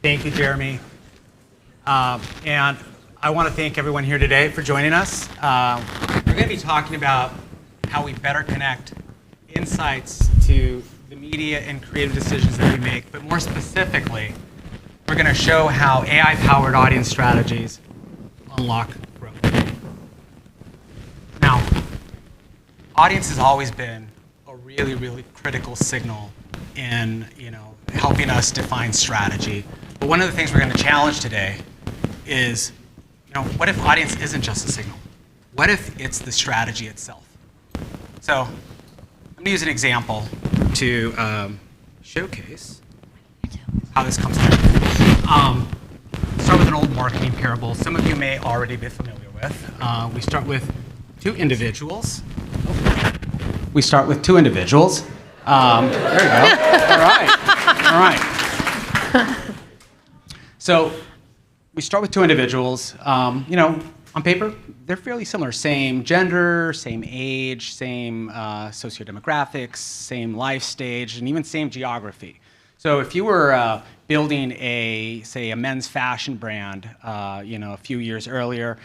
Thank you, Jeremy. And I want to thank everyone here today for joining us. We're going to be talking about how we better connect insights to the media and creative decisions that we make, but more specifically, we're going to show how AI-powered audience strategies unlock growth. Now, audience has always been a really, really critical signal in, helping us define strategy. But one of the things we're going to challenge today is, what if audience isn't just a signal? What if it's the strategy itself? So I'm going to use an example to showcase how this comes together. Start with an old marketing parable. Some of you may already be familiar with. We start with two individuals. There you go. All right. So we start with two individuals. On paper, they're fairly similar. Same gender, same age, same sociodemographics, same life stage, and even same geography. So if you were building a men's fashion brand, a few years earlier,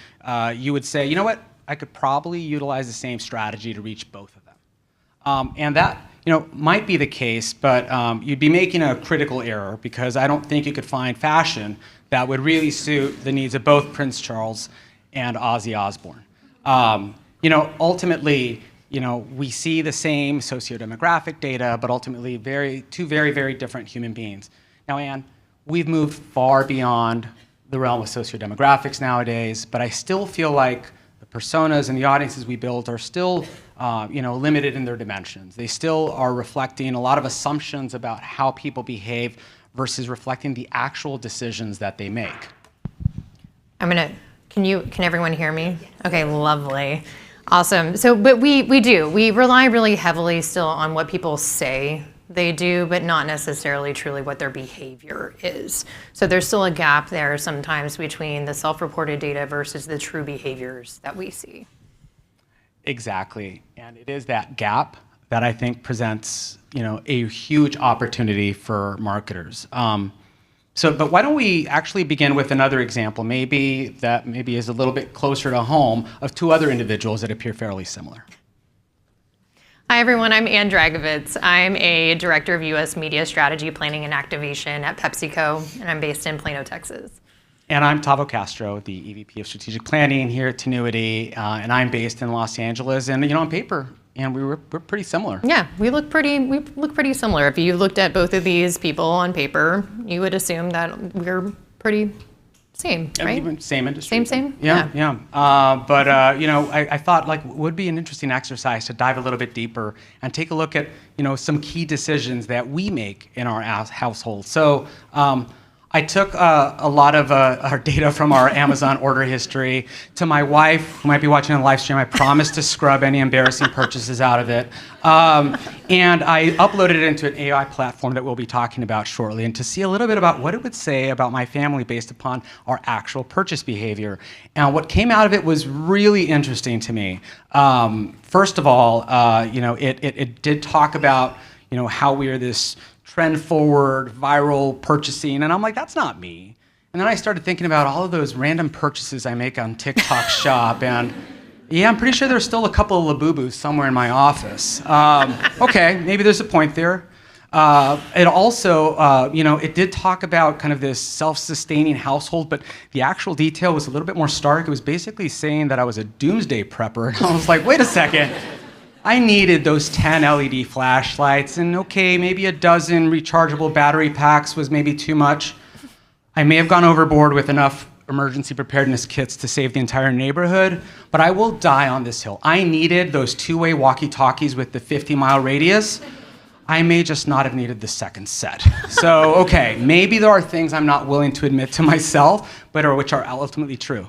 you would say, you know what? I could probably utilize the same strategy to reach both of them. And that, might be the case, but you'd be making a critical error because I don't think you could find fashion that would really suit the needs of both Prince Charles and Ozzy Osbourne. Ultimately, we see the same sociodemographic data, but ultimately two very, very different human beings. Now, Anne, we've moved far beyond the realm of sociodemographics nowadays, but I still feel like the personas and the audiences we build are still limited in their dimensions. They still are reflecting a lot of assumptions about how people behave versus reflecting the actual decisions that they make. Can everyone hear me? Okay, lovely. Awesome. But we rely really heavily still on what people say they do, but not necessarily truly what their behavior is. So there's still a gap there sometimes between the self-reported data versus the true behaviors that we see. Exactly, and it is that gap that I think presents, a huge opportunity for marketers. But why don't we actually begin with another example, maybe is a little bit closer to home, of two other individuals that appear fairly similar. Hi everyone, I'm Anne Dragovits. I'm a Director of U.S. Media Strategy Planning and Activation at PepsiCo, and I'm based in Plano, Texas. And I'm Tavo Castro, the EVP of Strategic Planning here at Tinuiti, and I'm based in Los Angeles. And on paper, and we're pretty similar. Yeah, we look pretty similar. If you looked at both of these people on paper, you would assume that we're pretty same, right? Even same industry. Same. Yeah. But I thought it would be an interesting exercise to dive a little bit deeper and take a look at some key decisions that we make in our household. So. I took a lot of our data from our Amazon order history. To my wife, who might be watching on the live stream, I promised to scrub any embarrassing purchases out of it. And I uploaded it into an AI platform that we'll be talking about shortly, and to see a little bit about what it would say about my family based upon our actual purchase behavior. And what came out of it was really interesting to me. First of all, it did talk about how we are this trend-forward, viral purchasing, and I'm like, that's not me. And then I started thinking about all of those random purchases I make on TikTok Shop, and yeah, I'm pretty sure there's still a couple of Labubus somewhere in my office. Okay, maybe there's a point there. It also, it did talk about kind of this self-sustaining household, but the actual detail was a little bit more stark. It was basically saying that I was a doomsday prepper, and I was like, wait a second. I needed those 10 LED flashlights, and okay, maybe a dozen rechargeable battery packs was maybe too much. I may have gone overboard with enough emergency preparedness kits to save the entire neighborhood, but I will die on this hill. I needed those two-way walkie-talkies with the 50-mile radius. I may just not have needed the second set. So, okay, maybe there are things I'm not willing to admit to myself, but which are ultimately true.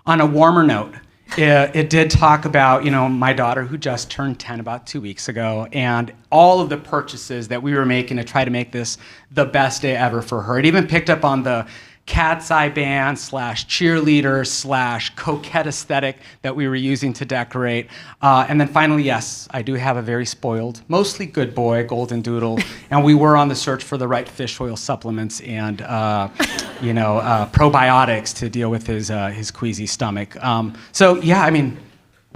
On a warmer note, it did talk about, my daughter who just turned 10 about 2 weeks ago, and all of the purchases that we were making to try to make this the best day ever for her. It even picked up on the cat's eye band / cheerleader / coquette aesthetic that we were using to decorate. And then finally, yes, I do have a very spoiled, mostly good boy, golden doodle, and we were on the search for the right fish oil supplements and probiotics to deal with his queasy stomach. So yeah, I mean,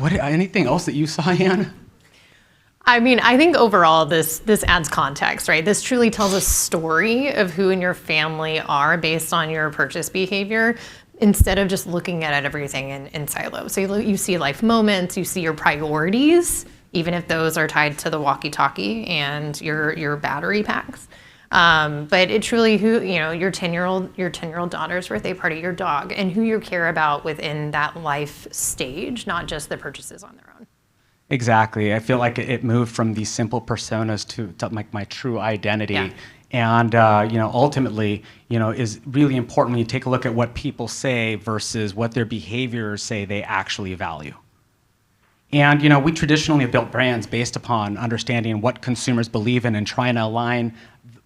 anything else that you saw, Anne? I mean, I think overall this adds context, right? This truly tells a story of who in your family are based on your purchase behavior, instead of just looking at everything in silos. So you see life moments, you see your priorities, even if those are tied to the walkie-talkie and your battery packs. But it truly your 10-year-old daughter's birthday party, your dog, and who you care about within that life stage, not just the purchases on their own. Exactly. I feel like it moved from these simple personas to like my true identity. Yeah. And ultimately, is really important when you take a look at what people say versus what their behaviors say they actually value. And we traditionally have built brands based upon understanding what consumers believe in and trying to align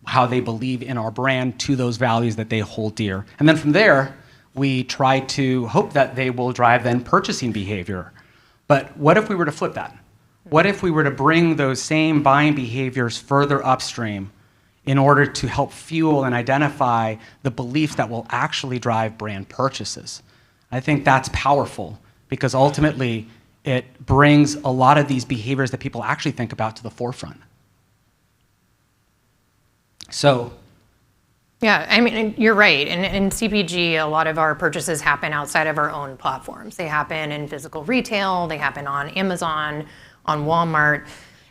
how they believe in our brand to those values that they hold dear. And then from there, we try to hope that they will drive then purchasing behavior. But what if we were to flip that? What if we were to bring those same buying behaviors further upstream in order to help fuel and identify the beliefs that will actually drive brand purchases? I think that's powerful because ultimately it brings a lot of these behaviors that people actually think about to the forefront. So. Yeah, I mean, you're right. In CPG, a lot of our purchases happen outside of our own platforms. They happen in physical retail, they happen on Amazon, on Walmart.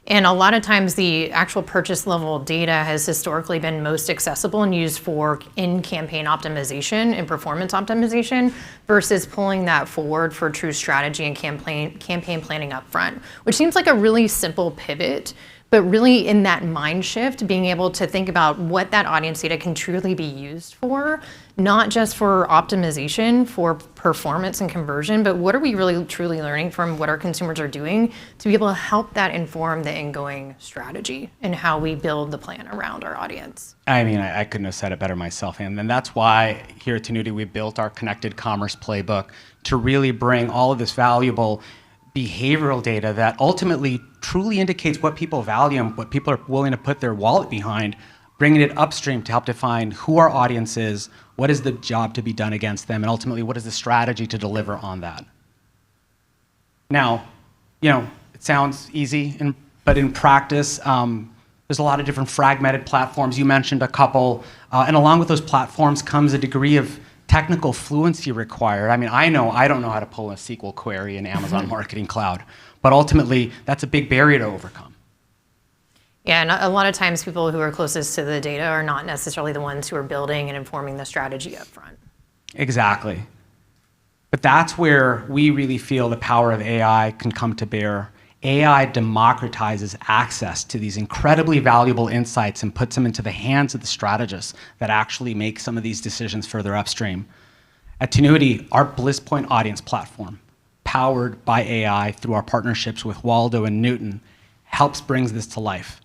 And a lot of times the actual purchase level data has historically been most accessible and used for in-campaign optimization and performance optimization versus pulling that forward for true strategy and campaign planning upfront, which seems like a really simple pivot. But really in that mind shift, being able to think about what that audience data can truly be used for, not just for optimization, for performance and conversion, but what are we really truly learning from what our consumers are doing to be able to help that inform the ingoing strategy and how we build the plan around our audience. I mean, I couldn't have said it better myself, and that's why here at Tinuiti we built our connected commerce playbook to really bring all of this valuable behavioral data that ultimately truly indicates what people value and what people are willing to put their wallet behind, bringing it upstream to help define who our audience is, what is the job to be done against them, and ultimately what is the strategy to deliver on that. Now, it sounds easy, but in practice, there's a lot of different fragmented platforms. You mentioned a couple, and along with those platforms comes a degree of technical fluency required. I mean, I don't know how to pull a SQL query in Amazon Marketing Cloud, but ultimately, that's a big barrier to overcome. Yeah, and a lot of times people who are closest to the data are not necessarily the ones who are building and informing the strategy up front. Exactly. But that's where we really feel the power of AI can come to bear. AI democratizes access to these incredibly valuable insights and puts them into the hands of the strategists that actually make some of these decisions further upstream. At Tinuiti, our Blisspoint audience platform, powered by AI through our partnerships with Waldo and Newton, helps brings this to life.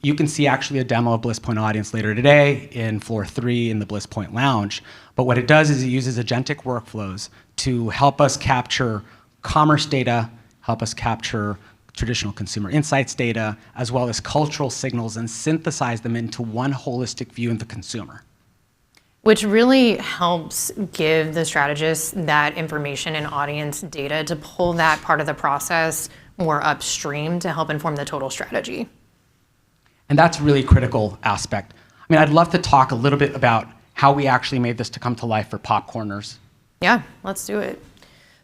You can see actually a demo of Blisspoint Audience later today in floor 3 in the Blisspoint Lounge. But what it does is it uses agentic workflows to help us capture commerce data, help us capture traditional consumer insights data, as well as cultural signals, and synthesize them into one holistic view of the consumer. Which really helps give the strategists that information and audience data to pull that part of the process more upstream to help inform the total strategy. And that's a really critical aspect. I mean, I'd love to talk a little bit about how we actually made this to come to life for popcorners. Yeah, let's do it.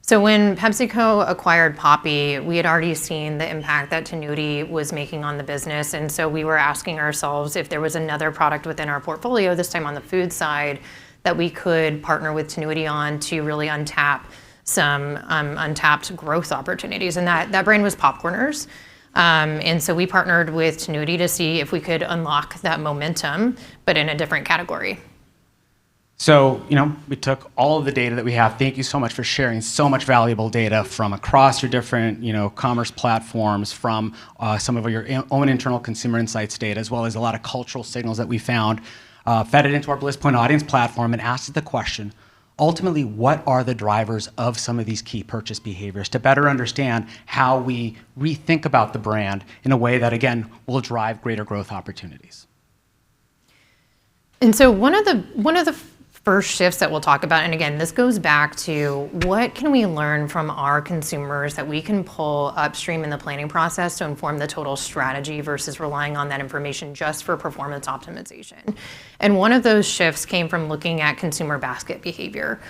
So when PepsiCo acquired Poppy, we had already seen the impact that Tinuiti was making on the business. And so we were asking ourselves if there was another product within our portfolio, this time on the food side, that we could partner with Tinuiti on to really untap some untapped growth opportunities. And that brand was Popcorners. And so we partnered with Tinuiti to see if we could unlock that momentum, but in a different category. So, we took all of the data that we have. Thank you so much for sharing so much valuable data from across your different, commerce platforms, from some of your own internal consumer insights data, as well as a lot of cultural signals that we found. fed it into our Blisspoint audience platform, and asked it the question, ultimately, what are the drivers of some of these key purchase behaviors to better understand how we rethink about the brand in a way that, again, will drive greater growth opportunities. And so one of the first shifts that we'll talk about, and again, this goes back to what can we learn from our consumers that we can pull upstream in the planning process to inform the total strategy versus relying on that information just for performance optimization. And one of those shifts came from looking at consumer basket behavior.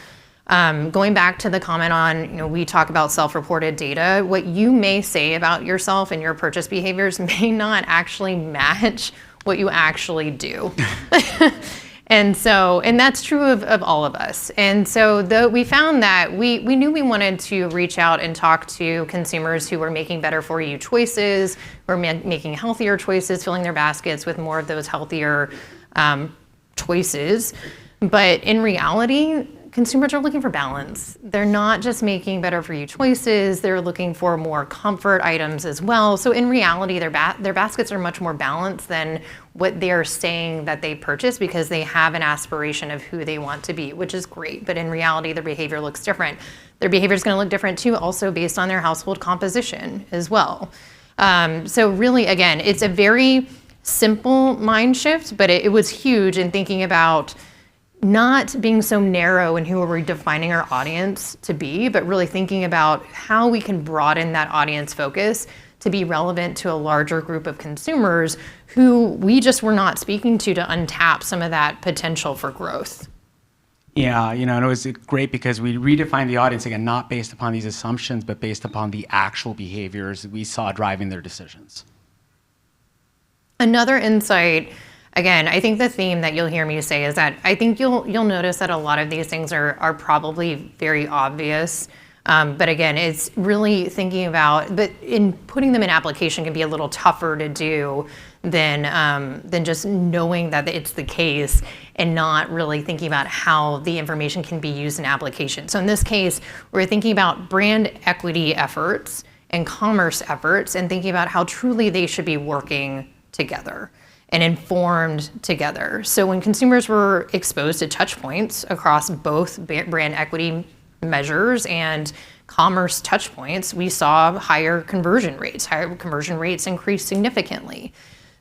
Going back to the comment on, we talk about self-reported data, what you may say about yourself and your purchase behaviors may not actually match what you actually do. And that's true of all of us. And so we found that we knew we wanted to reach out and talk to consumers who were making better for you choices, who were making healthier choices, filling their baskets with more of those healthier choices. But in reality, consumers are looking for balance. They're not just making better for you choices, they're looking for more comfort items as well. So in reality, their baskets are much more balanced than what they're saying that they purchase because they have an aspiration of who they want to be, which is great. But in reality, their behavior looks different. Their behavior is going to look different too, also based on their household composition as well. So really, again, it's a very simple mind shift, but it was huge in thinking about not being so narrow in who we're defining our audience to be, but really thinking about how we can broaden that audience focus to be relevant to a larger group of consumers who we just were not speaking to untap some of that potential for growth. Yeah, and it was great because we redefined the audience, again, not based upon these assumptions, but based upon the actual behaviors we saw driving their decisions. Another insight, again, I think the theme that you'll hear me say is that I think you'll notice that a lot of these things are probably very obvious. But again, it's really thinking about, but in putting them in application can be a little tougher to do than just knowing that it's the case and not really thinking about how the information can be used in application. So in this case, we're thinking about brand equity efforts and commerce efforts and thinking about how truly they should be working together and informed together. So when consumers were exposed to touch points across both brand equity measures and commerce touch points, we saw higher conversion rates. Higher conversion rates increased significantly.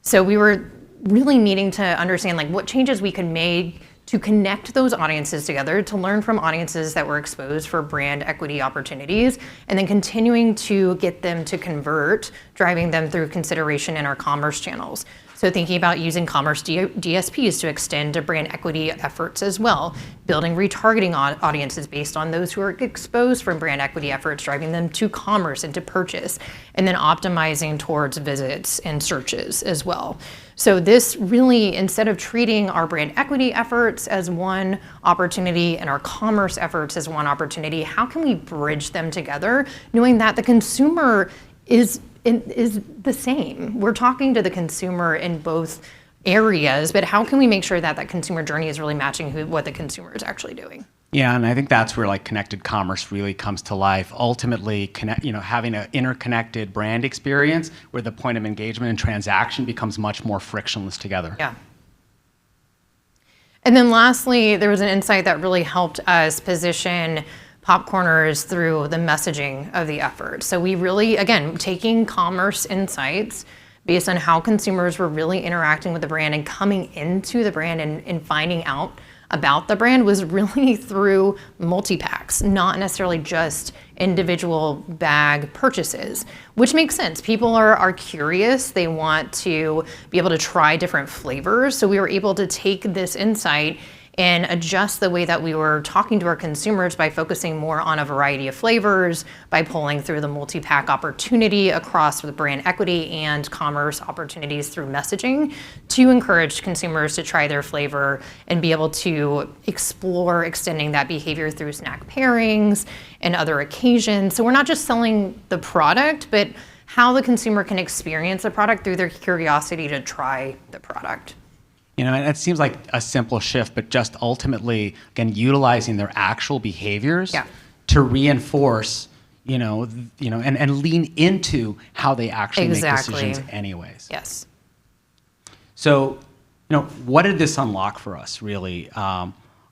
So we were really needing to understand what changes we could make to connect those audiences together, to learn from audiences that were exposed for brand equity opportunities, and then continuing to get them to convert, driving them through consideration in our commerce channels. So thinking about using commerce DSPs to extend to brand equity efforts as well, building retargeting audiences based on those who are exposed from brand equity efforts, driving them to commerce and to purchase, and then optimizing towards visits and searches as well. So this really, instead of treating our brand equity efforts as one opportunity and our commerce efforts as one opportunity, how can we bridge them together, knowing that the consumer is the same? We're talking to the consumer in both areas, but how can we make sure that that consumer journey is really matching what the consumer is actually doing? Yeah, and I think that's where connected commerce really comes to life. Ultimately, having an interconnected brand experience where the point of engagement and transaction becomes much more frictionless together. Yeah. And then lastly, there was an insight that really helped us position Popcorners through the messaging of the effort. So we really, again, taking commerce insights based on how consumers were really interacting with the brand and coming into the brand and finding out about the brand was really through multi-packs, not necessarily just individual bag purchases, which makes sense. People are curious. They want to be able to try different flavors. So we were able to take this insight and adjust the way that we were talking to our consumers by focusing more on a variety of flavors, by pulling through the multi-pack opportunity across the brand equity and commerce opportunities through messaging to encourage consumers to try their flavor and be able to explore extending that behavior through snack pairings and other occasions. So we're not just selling the product, but how the consumer can experience the product through their curiosity to try the product. And it seems like a simple shift, but just ultimately, again, utilizing their actual behaviors to reinforce, and lean into how they actually make decisions anyways. Yes. So, what did this unlock for us, really?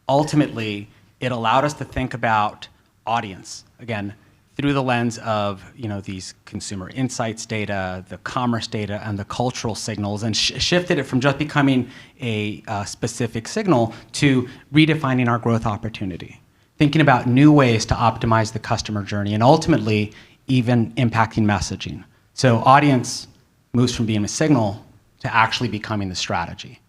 Ultimately, it allowed us to think about audience, again, through the lens of these consumer insights data, the commerce data, and the cultural signals, and shifted it from just becoming a specific signal to redefining our growth opportunity, thinking about new ways to optimize the customer journey, and ultimately even impacting messaging. So audience moves from being a signal to actually becoming the strategy.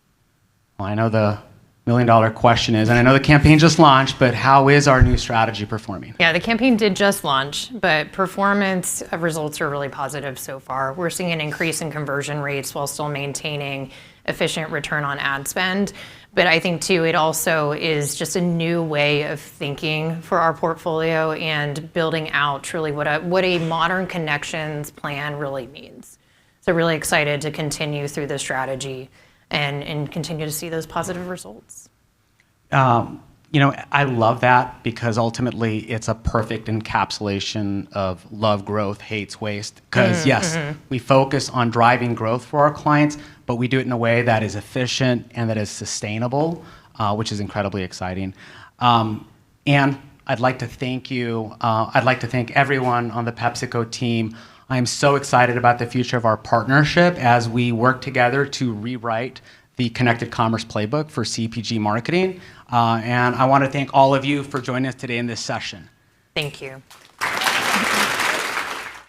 Well, I know the million-dollar question is, and I know the campaign just launched, but how is our new strategy performing? Yeah, the campaign did just launch, but performance results are really positive so far. We're seeing an increase in conversion rates while still maintaining efficient return on ad spend. But I think too, it also is just a new way of thinking for our portfolio and building out truly what a modern connections plan really means. So really excited to continue through the strategy and continue to see those positive results. I love that because ultimately it's a perfect encapsulation of love growth, hates waste. Because yes, we focus on driving growth for our clients, but we do it in a way that is efficient and that is sustainable, which is incredibly exciting. And I'd like to thank you. I'd like to thank everyone on the PepsiCo team. I am so excited about the future of our partnership as we work together to rewrite the Connected Commerce Playbook for CPG marketing. And I want to thank all of you for joining us today in this session. Thank you.